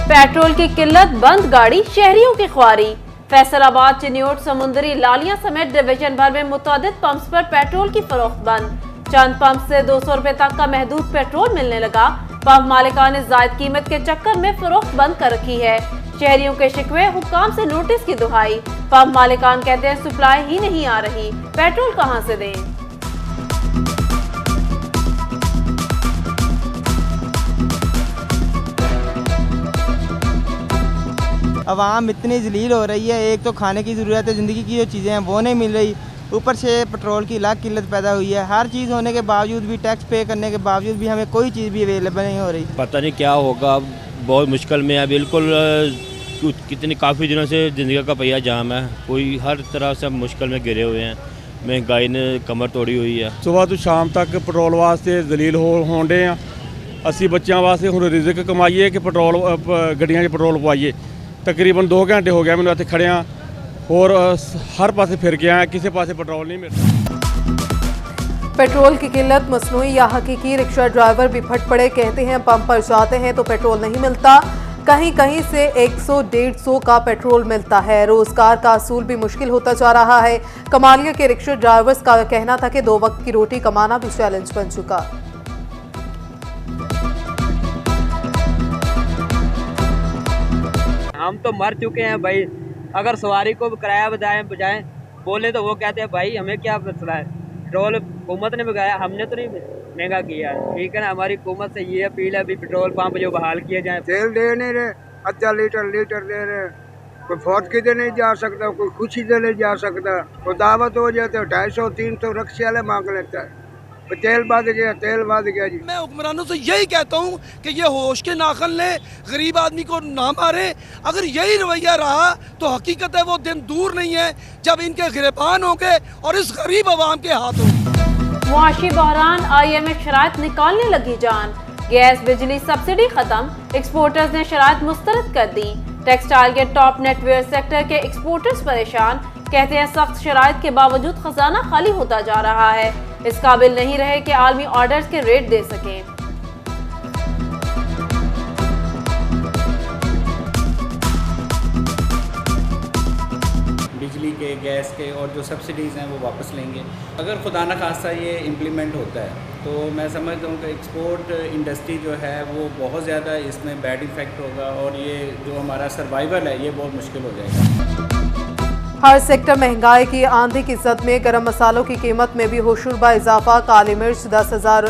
Petrol की किल्लत, बंद गाड़ी, शहरियों की ख्वारी। फैसलाबाद, चिन्योट, समुंदरी, लालिया समेत डिवीजन भर में मुतअद्दिद पंप्स पर पेट्रोल की फरोख्त बंद। चंद पंप से 200 रुपए तक का महदूद पेट्रोल मिलने लगा। पंप मालिकान ने जायद कीमत के चक्कर में फरोख्त बंद कर रखी है। शहरियों के शिकवे, हुक्काम से नोटिस की दुहाई। पंप मालिकान कहते हैं सप्लाई ही नहीं आ रही, पेट्रोल कहां से दें। अवाम इतनी जलील हो रही है, एक तो खाने की ज़रूरत है, ज़िंदगी की जो चीज़ें हैं वो नहीं मिल रही, ऊपर से पेट्रोल की लाख किल्लत पैदा हुई है। हर चीज़ होने के बावजूद भी, टैक्स पे करने के बावजूद भी हमें कोई चीज़ भी अवेलेबल नहीं हो रही। पता नहीं क्या होगा, बहुत मुश्किल में है बिल्कुल। कितनी काफ़ी दिनों से ज़िंदगी का पहिया जाम है, कोई हर तरह से मुश्किल में गिरे हुए हैं। महंगाई ने कमर तोड़ी हुई है। सुबह तो शाम तक पेट्रोल वास्ते जलील होਣ ਡੇ ਆ। ਅਸੀਂ ਬੱਚਿਆਂ ਵਾਸਤੇ ਹੁਣ ਰਿਜ਼ਕ ਕਮਾਈਏ ਕਿ ਪੈਟਰੋਲ ਗੱਡੀਆਂ 'ਚ ਪੈਟਰੋਲ ਪਵਾਈਏ। तकरीबन 2 घंटे हो गया मैंने इतने खड़े और हर पासे फिर गया, किसी पासे पेट्रोल नहीं मिलता। पेट्रोल की किल्लत मसनूई या हकीकी, रिक्शा ड्राइवर भी फट पड़े। कहते हैं पंप पर जाते हैं तो पेट्रोल नहीं मिलता, कहीं कहीं से 100-150 का पेट्रोल मिलता है। रोजगार का असूल भी मुश्किल होता जा रहा है। कमालिया के रिक्शा ड्राइवर्स का कहना था कि 2 वक्त की रोटी कमाना भी चैलेंज बन चुका। हम तो मर चुके हैं भाई। अगर सवारी को किराया बजाएं बोले तो वो कहते हैं भाई हमें क्या मसला है, पेट्रोल हुकूमत ने मंगाया, हमने तो नहीं महंगा किया। ठीक है ना, हमारी हुकूमत से ये अपील है भी पेट्रोल पंप जो बहाल किए जाए। तेल दे नहीं रहे, अच्छा लीटर दे रहे। कोई फौज के दे नहीं जा सकता, कोई खुशी दे नहीं जा सकता। कोई दावत हो जाए तो 250-300 रिक्शे वाले मांग लेता है। तेल बढ़ गया जी। मैं हुक्मरानों से यही कहता हूँ कि ये होश के नाखन लें, गरीब आदमी को ना मारे। अगर यही रवैया रहा तो हकीकत है वो दिन दूर नहीं है जब इनके गिरबान होंगे और इस गरीब आवाम के हाथ होंगे। मुआशी बहरान, IMF शराइत निकालने लगी जान। गैस बिजली सब्सिडी खत्म, एक्सपोर्टर्स ने शराइत मुस्तरद कर दी। टेक्सटाइल के टॉप नेटवेयर सेक्टर के एक्सपोर्टर्स परेशान, कहते हैं सख्त शराइत के बावजूद खजाना खाली होता जा रहा है, इस काबिल नहीं रहे कि आलमी ऑर्डर्स के रेट दे सकें। बिजली के, गैस के और जो सब्सिडीज़ हैं वो वापस लेंगे। अगर खुदा न खास्ता ये इम्प्लीमेंट होता है तो मैं समझता हूँ कि एक्सपोर्ट इंडस्ट्री जो है वो बहुत ज़्यादा इसमें बैड इफ़ेक्ट होगा और ये जो हमारा सर्वाइवल है ये बहुत मुश्किल हो जाएगा। हर सेक्टर महंगाई की आंधी की जद में, गरम मसालों की कीमत में भी होशरुबा इजाफा। काली मिर्च 10,000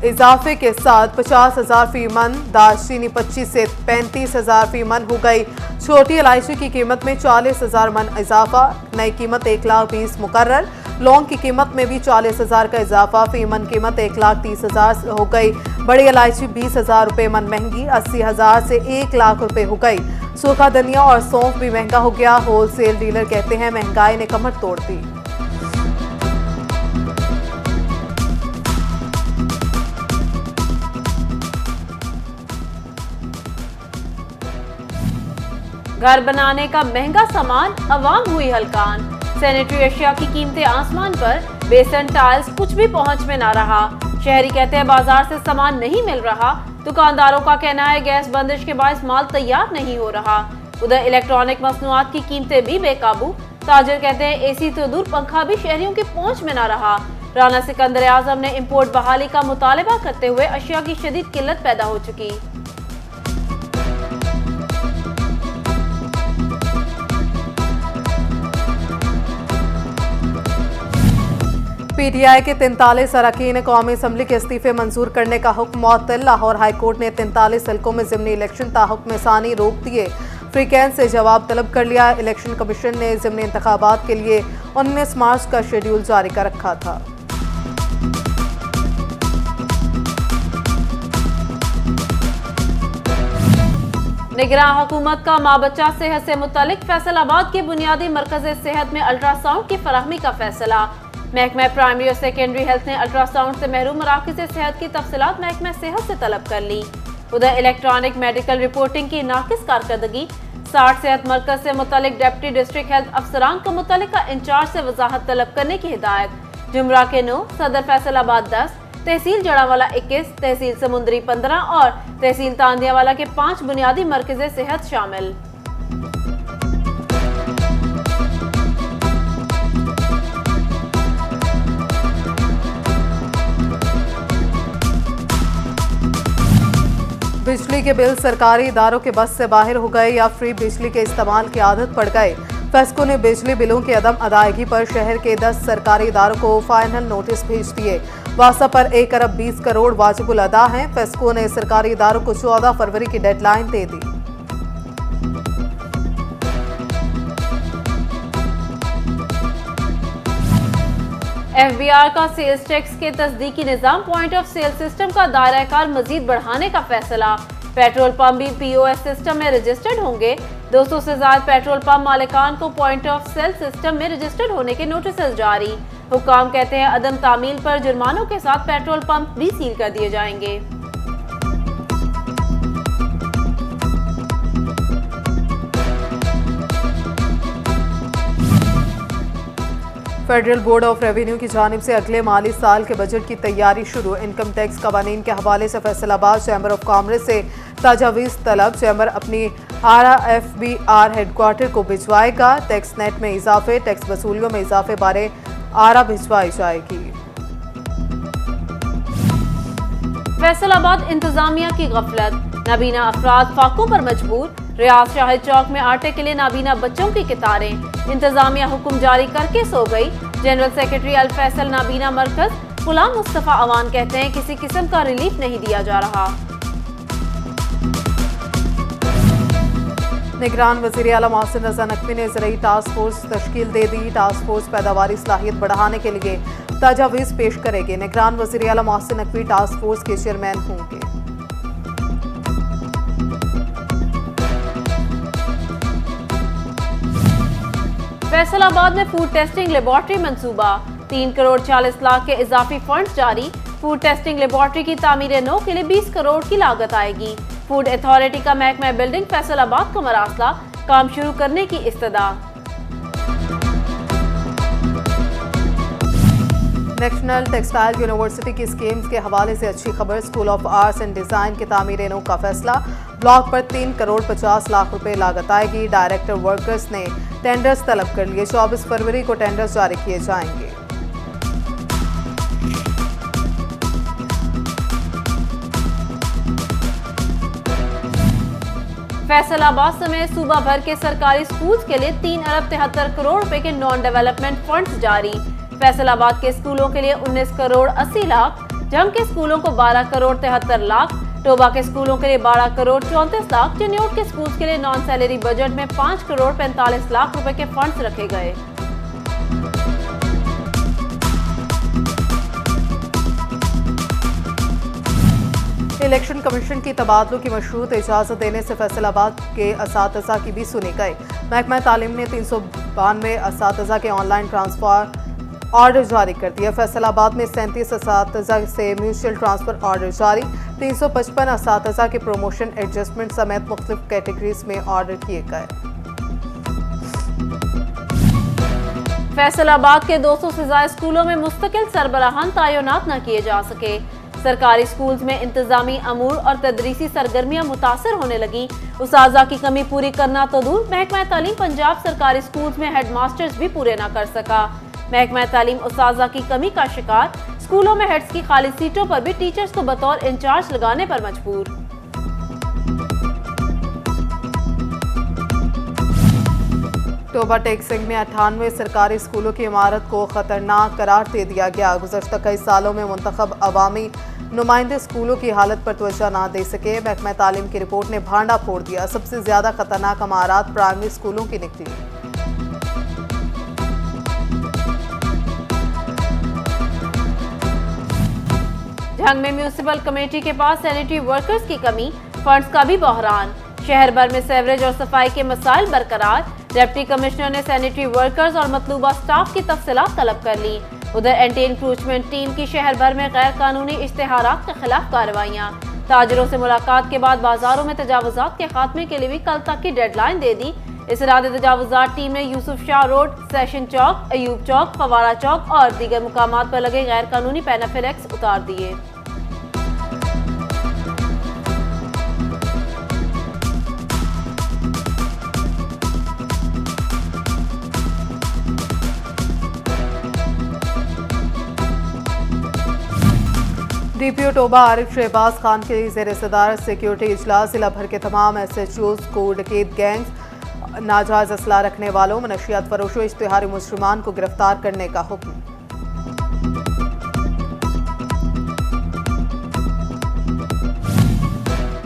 इजाफे के साथ 50,000 फी मन, दालचीनी 25 से 35,000 फी मन हो गई। छोटी इलायची की कीमत में 40,000 मन इजाफा, नई कीमत 1,20,000 मुकर्रर। लौंग की कीमत में भी 40,000 का इजाफा, फी मन कीमत 1,30,000 हो गई। बड़ी इलायची 20,000 रुपये मन महंगी, 80,000 से 1,00,000 रुपये हो गई। सूखा धनिया और सौंफ भी महंगा हो गया। होलसेल डीलर कहते हैं महंगाई ने कमर तोड़ दी। घर बनाने का महंगा सामान, अवाम हुई हलकान। सैनिटरी अशिया की कीमतें आसमान पर, बेसन, टाइल्स कुछ भी पहुंच में ना रहा। शहरी कहते हैं बाजार से सामान नहीं मिल रहा। दुकानदारों का कहना है गैस बंदिश के बायस माल तैयार नहीं हो रहा। उधर इलेक्ट्रॉनिक मसनूआत की कीमतें भी बेकाबू। ताजिर कहते हैं AC तो दूर, पंखा भी शहरियों की पहुंच में ना रहा। राना सिकंदर आजम ने इम्पोर्ट बहाली का मुतालबा करते हुए अशिया की शदीद किल्लत पैदा हो चुकी। PTI के 43 अरकान कौमी असम्बली के इस्तीफे मंजूर करने का हुक्म मुअत्तल। लाहौर हाई कोर्ट ने 43 हल्कों में ज़िमनी इलेक्शन ताहुक्म सानी रोक दिए। फ्रीकैन से जवाब तलब कर लिया। इलेक्शन कमीशन ने ज़िमनी इंतखाबात के लिए 19 मार्च का शेड्यूल जारी कर रखा था। निगरान हुकूमत का माँ बच्चा सेहत से मुतालिक फैसलाबाद के बुनियादी मरकज़ सेहत में अल्ट्रासाउंड की फराहमी का फैसला। महकमा प्राइमरी और सेकेंडरी हेल्थ ने अल्ट्रासाउंड से महरूम मराकज़ सेहत की तफसीलात महकमा सेहत से तलब कर ली। उधर इलेक्ट्रॉनिक मेडिकल रिपोर्टिंग की नाकिस कारकर्दगी। 60 सेहत मरकज से मुतालिक डिप्टी डिस्ट्रिक्ट हेल्थ अफसरान को मुतल्लिका इंचार्ज से वजाहत तलब करने की हिदायत। जुमरा के 9, सदर फैसलाबाद 10, तहसील जड़ावाला 21, तहसील समुंदरी 15 और तहसील तांदियावाला के 5 बुनियादी मरकज़े सेहत शामिल। बिजली के बिल सरकारी इदारों के बस से बाहर हो गए या फ्री बिजली के इस्तेमाल की आदत पड़ गए। फेस्को ने बिजली बिलों की अदम अदायगी पर शहर के 10 सरकारी इदारों को फाइनल नोटिस भेज दिए। वासा पर 1 अरब 20 करोड़ वाजिबुल अदा हैं। फेस्को ने सरकारी इदारों को 14 फरवरी की डेडलाइन दे दी। FBR का सेल्स टैक्स के तस्दीकी निज़ाम पॉइंट ऑफ सेल सिस्टम का दायरा कार मजीद बढ़ाने का फैसला। पेट्रोल पंप भी POS सिस्टम में रजिस्टर्ड होंगे। 200 से ज्यादा पेट्रोल पंप मालिकान को पॉइंट ऑफ सेल सिस्टम में रजिस्टर्ड होने के नोटिस जारी। हुक्काम कहते हैं अदम तामील पर जुर्मानों के साथ पेट्रोल पंप भी सील कर दिए जाएंगे। फेडरल बोर्ड ऑफ रेवेन्यू की जानिब से अगले माली साल के बजट की तैयारी शुरू। इनकम टैक्स कवानीन के हवाले से फैसलाबाद चैम्बर ऑफ कॉमर्स से तजावीज़ तलब। चैम्बर अपनी RFBR हेडक्वार्टर को भिजवाएगा। टैक्स नेट में इजाफे, टैक्स वसूलियों में इजाफे बारे आरा भिजवाई जाएगी। फैसलाबाद इंतजामिया की गफलत, नाबीना अफराद फाकों पर मजबूर। रियाज शाहिद चौक में आटे के लिए नाबीना बच्चों की कतारें। इंतजामिया हुक्म जारी करके सो गई। जनरल सेक्रेटरी अल फैसल नाबीना मरकज गुलाम मुस्तफा अवान कहते हैं किसी किस्म का रिलीफ नहीं दिया जा रहा। निगरान वज़ीर आला मोहसिन रज़ा नकवी ने ज़रूरी टास्क फोर्स तश्कील दे दी। टास्क फोर्स पैदावारी सलाहियत बढ़ाने के लिए तजावीज़ पेश करेगी। निगरान वज़ीर आला मोहसिन नकवी टास्क फोर्स के चेयरमैन होंगे। फैसलाबाद में फूड टेस्टिंग लेबॉर्ट्री मंसूबा, 3 करोड़ 40 लाख के इजाफी फंड जारी। फूड टेस्टिंग लेबॉर्ट्री की तामीर नौ के लिए 20 करोड़ की लागत आएगी। फूड अथॉरिटी का महकमा बिल्डिंग फैसलाबाद को मरासला, काम शुरू करने की इस्तदा। नेशनल टेक्सटाइल यूनिवर्सिटी की स्कीम्स के हवाले से अच्छी खबर। School of arts and design की तामीर नौ का फैसला। ब्लॉक पर 3 करोड़ 50 लाख रुपए लागत आएगी। डायरेक्टर वर्कर्स ने टेंडर्स तलब कर लिए। 24 फरवरी को टेंडर्स जारी किए जाएंगे। फैसलाबाद समेत सूबा भर के सरकारी स्कूल्स के लिए 3 अरब 73 करोड़ रुपए के नॉन डेवलपमेंट फंड्स जारी। फैसलाबाद के स्कूलों के लिए 19 करोड़ 80 लाख, जम के स्कूलों को 12 करोड़ 73 लाख, टोबा के स्कूलों के लिए 12 करोड़ 34 लाख, चिन्योट के स्कूल्स के लिए नॉन सैलरी बजट में 5 करोड़ 45 लाख रुपए के फंड्स रखे गए। इलेक्शन कमीशन की तबादलों की मशरूत इजाजत देने से फैसलाबाद के असातिज़ा की भी सुनी गई। महकमा तालीम ने 392 असातिज़ा के ऑनलाइन ट्रांसफर ऑर्डर जारी कर दिया। फैसलाबाद में 37 असातिज़ा से म्यूचुअल ट्रांसफर ऑर्डर जारी। 355 असातिज़ा के प्रमोशन एडजस्टमेंट समेत मुख्तलिफ कैटेगरीज में ऑर्डर किए गए। फैसलाबाद के 200 से ज्यादा स्कूलों में मुस्तकिल सरबराहान तैनात न किए जा सके। सरकारी स्कूल्स में इंतजामी अमूर और तदरीसी सरगर्मियां मुतासर होने लगी। उसाजा की कमी पूरी करना तो दूर, महकमा तालीम पंजाब सरकारी स्कूल्स में हेडमास्टर्स भी पूरे न कर सका। महकमा तालीम उसाजा की कमी का शिकार। स्कूलों में हेड्स की खाली सीटों पर भी टीचर्स को बतौर इंचार्ज लगाने पर मजबूर। टोबा टेक्सिंग में 98 सरकारी स्कूलों की इमारत को खतरनाक करार दे दिया गया। गुज़श्ता कई सालों में मुंतखब अवामी नुमाइंदे स्कूलों की हालत पर तवज्जो न दे सके। महकमा तालीम की रिपोर्ट ने भांडा फोड़ दिया। सबसे ज्यादा खतरनाक इमारत प्राइमरी स्कूलों की निकली। झंग में म्यूनिसिपल कमेटी के पास सैनिटरी वर्कर्स की कमी, फंड्स का भी बहरान। शहर भर में सेवरेज और सफाई के मसाइल बरकरार। डिप्टी कमिश्नर ने सैनिटरी वर्कर्स और मतलूबा स्टाफ की तफसीलात तलब कर ली। उधर एंटी इंक्रोचमेंट टीम की शहर भर में गैर कानूनी इश्तेहारात के खिलाफ कार्रवाइयाँ। ताजरों से मुलाकात के बाद बाजारों में तजावुजात के खात्मे के लिए भी कल तक की डेडलाइन दे दी। इस इरादे तजावुजात टीम ने यूसुफ शाह रोड, सेशन चौक, अयूब चौक, फवारा चौक और दीगर मुकामात पर लगे गैर कानूनी पेनाफिलेक्स उतार दिए। डीपीओ टोबा आरिफ शहबाज खान के ज़ेर सदारत सिक्योरिटी इजलास जिला भर के तमाम SHOs को डकैत गैंग्स, नाजायज असला रखने वालों, मनशियात फरोशों, इश्तिहारी मुजरिमान को गिरफ्तार करने का हुक्म।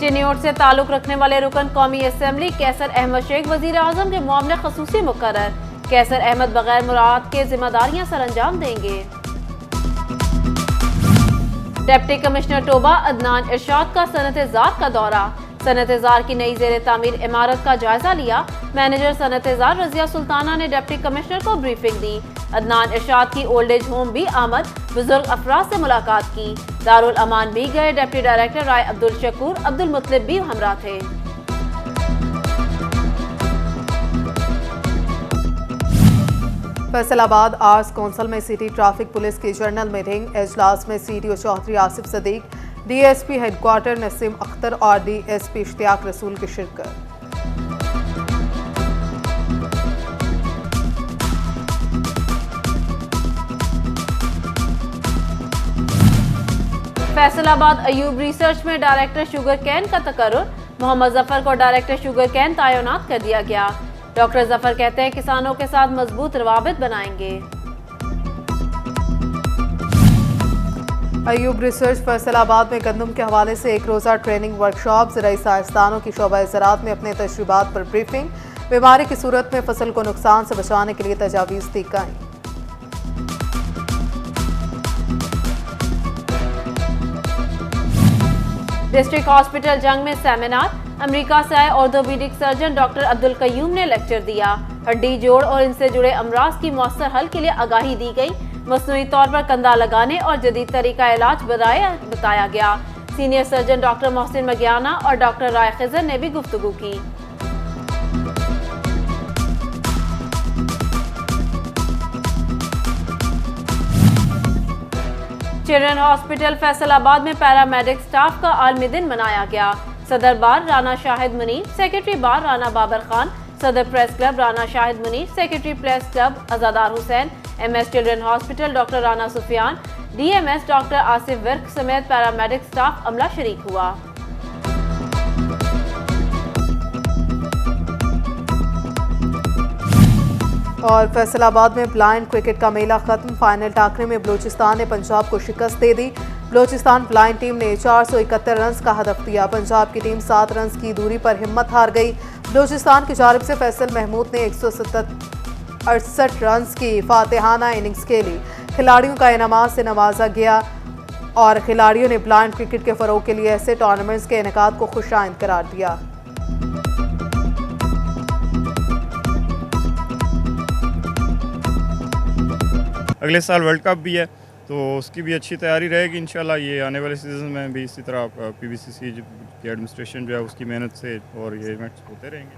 चिन्योट से ताल्लुक रखने वाले रुकन कौमी असम्बली कैसर अहमद शेख वजीर आजम के मामले खसूसी मुकर्रर। कैसर अहमद बगैर मुराद के जिम्मेदारियां सर अंजाम देंगे। डिप्टी कमिश्नर टोबा अदनान इरशाद का सनत-ए-ज़ार का दौरा। सनत-ए-ज़ार की नई ज़ेर तामीर इमारत का जायजा लिया। मैनेजर सनत-ए-ज़ार रज़िया सुल्ताना ने डिप्टी कमिश्नर को ब्रीफिंग दी। अदनान इरशाद की ओल्ड एज होम भी आमद, बुजुर्ग अफराद से मुलाकात की। दारुल अमान भी गए। डिप्टी डायरेक्टर राय अब्दुल शकूर अब्दुल मुतलिब भी हमरा थे। फैसलाबाद आर्ट्स कौंसिल में सिटी ट्रैफिक पुलिस की जनरल मीटिंग। इजलास में CTO Chaudhry Asif Sadiq, DSP headquarter Naseem Akhtar और DSP इश्तियाक रसूल की शिरकत। फैसलाबाद अयूब रिसर्च में डायरेक्टर शुगर कैन का तकर्रुर। मोहम्मद जफर को डायरेक्टर शुगर कैन तैनात कर दिया गया। डॉक्टर जफर कहते हैं किसानों के साथ मजबूत रवाबित बनाएंगे। अयूब रिसर्च फैसलाबाद में गंदम के हवाले से एक रोज़ा ट्रेनिंग वर्कशॉप। ज़राई साइंसदानों की शोबा ज़राअत में अपने तजुर्बात पर ब्रीफिंग। बीमारी की सूरत में फसल को नुकसान से बचाने के लिए तजावीज़ दी गई। डिस्ट्रिक्ट हॉस्पिटल जंग में सेमिनार। अमेरिका से आए orthopaedic surgeon doctor Abdul Qayyum ने लेक्चर दिया। हड्डी, जोड़ और इनसे जुड़े अमराज की मौसर हल के लिए आगाही दी गई। मसनूई तौर पर कंधा लगाने और जदीद तरीका इलाज बताया गया। सीनियर सर्जन डॉक्टर मोहसिन मगियाना और डॉक्टर राय खिजर ने भी गुफ्तगू की। चिल्ड्रन हॉस्पिटल फैसलाबाद में पैरामेडिक स्टाफ का आलमी दिन मनाया गया। सदर bar Rana Shahid Munir, secretary bar Rana Babar Khan, सदर press club Rana Shahid Munir, secretary press club Azadar Hussain, MS children hospital doctor Rana Sufiyan, DMS doctor Asif Virk समेत पैरामेडिक स्टाफ अमला शरीक हुआ। और फैसलाबाद में ब्लाइंड क्रिकेट का मेला खत्म। फाइनल टाकरे में बलूचिस्तान ने पंजाब को शिकस्त दे दी। बलूचिस्तान ब्लाइंड टीम ने 471 रन का हदफ दिया। पंजाब की टीम 7 रन की दूरी पर हिम्मत हार गई। बलूचिस्तान की जानिब से फैसल महमूद ने 168 रन की फातिहाना इनिंग्स खेली। खिलाड़ियों का इनामात से नवाजा गया और खिलाड़ियों ने ब्लाइंड क्रिकेट के फ़रोग के लिए ऐसे टूर्नामेंट्स के इनेकाद को खुशाइंद करार दिया। अगले साल वर्ल्ड कप भी है तो उसकी भी अच्छी तैयारी रहेगी इंशाल्लाह। ये आने वाले सीज़न में भी इसी तरह PBCC की एडमिनिस्ट्रेशन जो है उसकी मेहनत से और ये इवेंट्स होते रहेंगे।